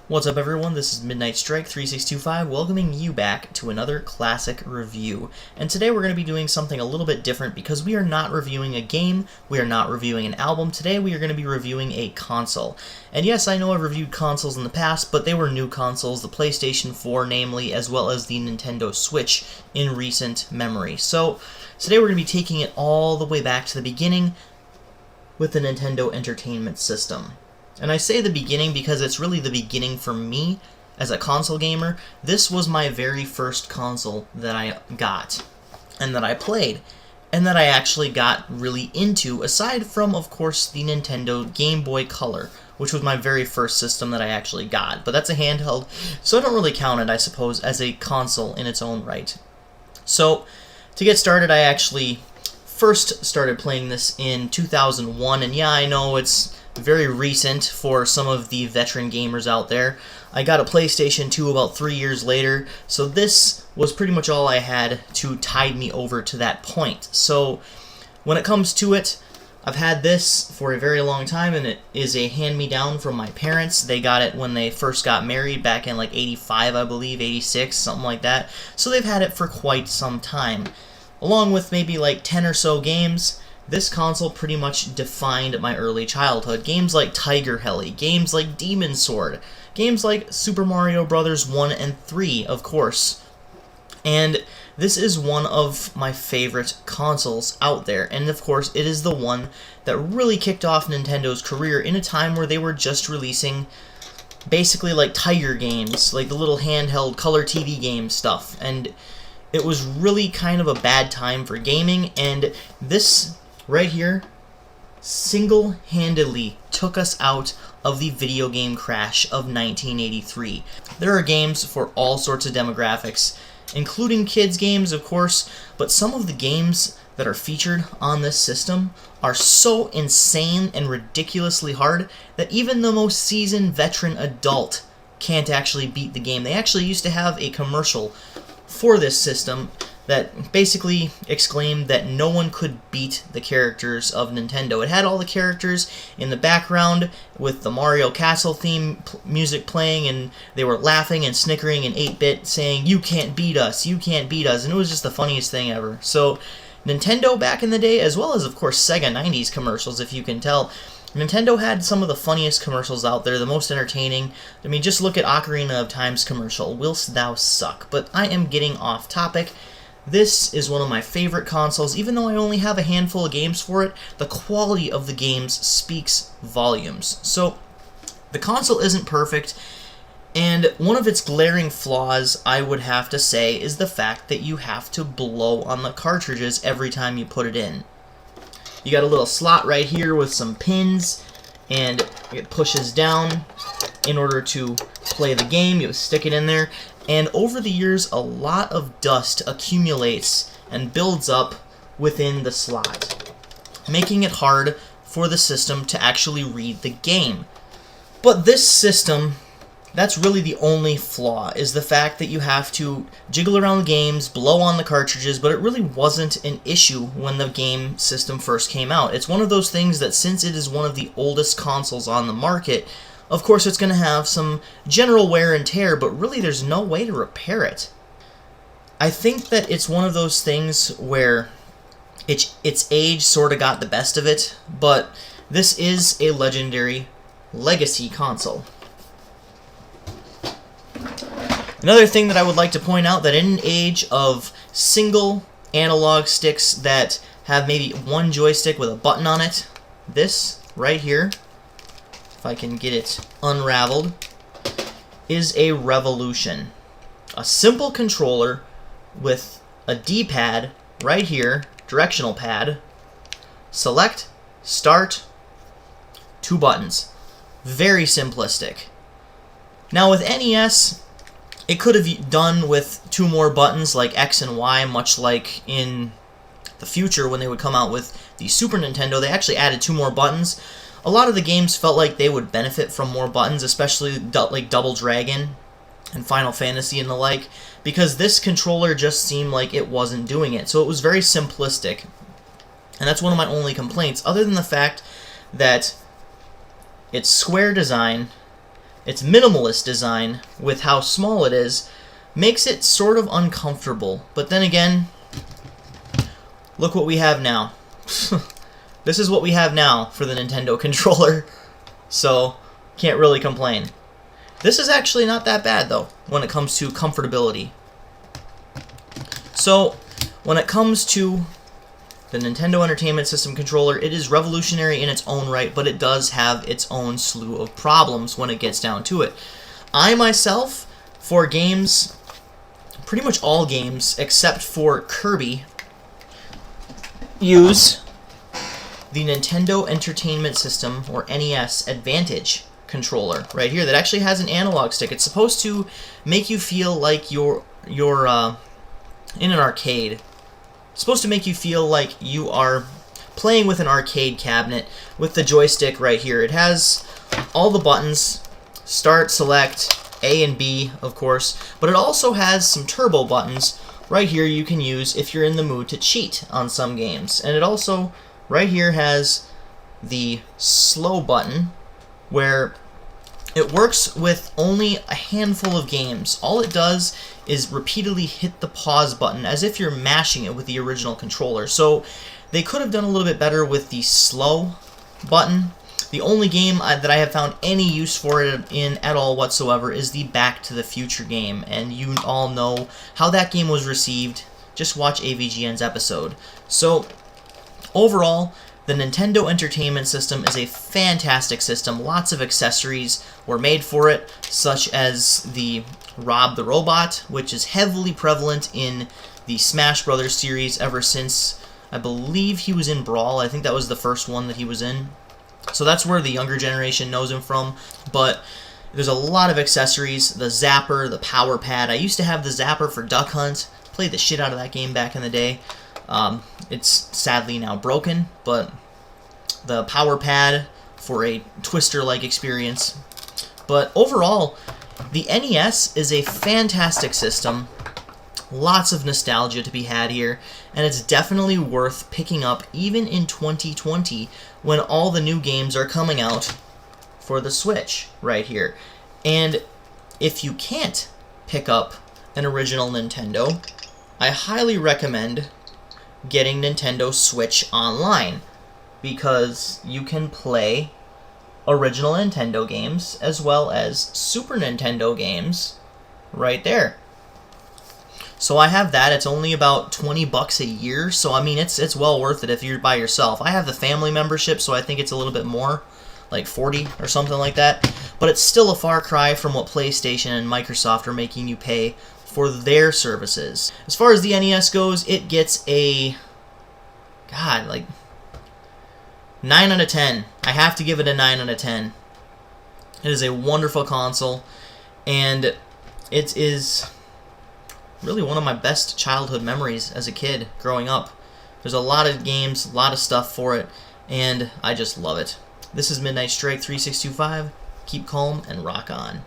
What's up everyone, this is Midnight Strike 3625 welcoming you back to another classic review. And today we're going to be doing something a little bit different because we are not reviewing a game, we are not reviewing an album. Today we are going to be reviewing a console. And yes, I know I've reviewed consoles in the past, but they were new consoles, the PlayStation 4 namely, as well as the Nintendo Switch in recent memory. So today we're going to be taking it all the way back to the beginning with the Nintendo Entertainment System. And I say the beginning because it's really the beginning for me as a console gamer. This was my very first console that I got, and that I played, and that I actually got really into, aside from, of course, the Nintendo Game Boy Color, which was my very first system that I actually got. But that's a handheld, so I don't really count it, I suppose, as a console in its own right. So, to get started, I actually first started playing this in 2001, and yeah, I know it's very recent for some of the veteran gamers out there. I got a PlayStation 2 about 3 years later, so this was pretty much all I had to tide me over to that point. So when it comes to it, I've had this for a very long time, and it is a hand-me-down from my parents. They got it when they first got married back in like 85, I believe, 86, something like that. So they've had it for quite some time. Along with maybe like 10 or so games, this console pretty much defined my early childhood. Games like Tiger Heli, games like Demon Sword, games like Super Mario Bros. 1 and 3, of course. And this is one of my favorite consoles out there. And of course, it is the one that really kicked off Nintendo's career in a time where they were just releasing basically like Tiger games, like the little handheld color TV game stuff. And it was really kind of a bad time for gaming, and this right here single-handedly took us out of the video game crash of 1983. There are games for all sorts of demographics, including kids games, of course, but some of the games that are featured on this system are so insane and ridiculously hard that even the most seasoned veteran adult can't actually beat the game. They actually used to have a commercial for this system that basically exclaimed that no one could beat the characters of Nintendo. It had all the characters in the background with the Mario Castle theme music playing, and they were laughing and snickering in 8-bit saying, "You can't beat us, you can't beat us," and it was just the funniest thing ever. So Nintendo back in the day, as well as of course Sega 90s commercials, if you can tell, Nintendo had some of the funniest commercials out there, the most entertaining. I mean, just look at Ocarina of Time's commercial, "Whilst Thou Suck." But I am getting off topic. This is one of my favorite consoles. Even though I only have a handful of games for it, the quality of the games speaks volumes. So, the console isn't perfect, and one of its glaring flaws, I would have to say, is the fact that you have to blow on the cartridges every time you put it in. You got a little slot right here with some pins, and it pushes down in order to play the game. You stick it in there, and over the years, a lot of dust accumulates and builds up within the slot, making it hard for the system to actually read the game. But this system, that's really the only flaw, is the fact that you have to jiggle around the games, blow on the cartridges, but it really wasn't an issue when the game system first came out. It's one of those things that, since it is one of the oldest consoles on the market, of course it's going to have some general wear and tear, but really there's no way to repair it. I think that it's one of those things where its age sort of got the best of it, but this is a legendary legacy console. Another thing that I would like to point out, that in an age of single analog sticks that have maybe one joystick with a button on it, this right here, if I can get it unraveled, is a revolution. A simple controller with a D-pad right here, directional pad, select, start, 2 buttons. Very simplistic. Now with NES, it could have done with 2 more buttons like X and Y, much like in the future when they would come out with the Super Nintendo. They actually added 2 more buttons. A lot of the games felt like they would benefit from more buttons, especially like Double Dragon and Final Fantasy and the like, because this controller just seemed like it wasn't doing it. So it was very simplistic. And that's one of my only complaints, other than the fact that its square design its minimalist design with how small it is makes it sort of uncomfortable. But then again, look what we have now. This is what we have now for the Nintendo controller, so can't really complain. This is actually not that bad, though, when it comes to comfortability. So, when it comes to the Nintendo Entertainment System controller, it is revolutionary in its own right, but it does have its own slew of problems when it gets down to it. I myself, for games, pretty much all games except for Kirby, use the Nintendo Entertainment System, or NES Advantage Controller right here that actually has an analog stick. It's supposed to make you feel like you're in an arcade. It's supposed to make you feel like you are playing with an arcade cabinet with the joystick right here. It has all the buttons, start, select, A and B, of course, but it also has some turbo buttons right here you can use if you're in the mood to cheat on some games. And it also, right here, has the slow button where it works with only a handful of games. All it does is repeatedly hit the pause button as if you're mashing it with the original controller. So they could have done a little bit better with the slow button. The only game that I have found any use for it in at all whatsoever is the Back to the Future game, and you all know how that game was received. Just watch AVGN's episode. So overall, the Nintendo Entertainment System is a fantastic system. Lots of accessories were made for it, such as the Rob the Robot, which is heavily prevalent in the Smash Brothers series ever since, I believe he was in Brawl. I think that was the first one that he was in. So that's where the younger generation knows him from. But there's a lot of accessories. The Zapper, the Power Pad. I used to have the Zapper for Duck Hunt. Played the shit out of that game back in the day. It's sadly now broken, but the Power Pad for a Twister-like experience. But overall, the NES is a fantastic system. Lots of nostalgia to be had here, and it's definitely worth picking up even in 2020 when all the new games are coming out for the Switch right here. And if you can't pick up an original Nintendo, I highly recommend getting Nintendo Switch Online, because you can play original Nintendo games as well as Super Nintendo games right there. So I have that. It's only about 20 bucks a year, so I mean it's well worth it if you're by yourself. I have the family membership, so I think it's a little bit more, like 40 or something like that. But it's still a far cry from what PlayStation and Microsoft are making you pay for their services. As far as the NES goes, it gets a, God, like 9 out of 10. I have to give it a 9 out of 10. It is a wonderful console, and it is really one of my best childhood memories as a kid growing up. There's a lot of games, a lot of stuff for it, and I just love it. This is Midnight Strike 3625. Keep calm and rock on.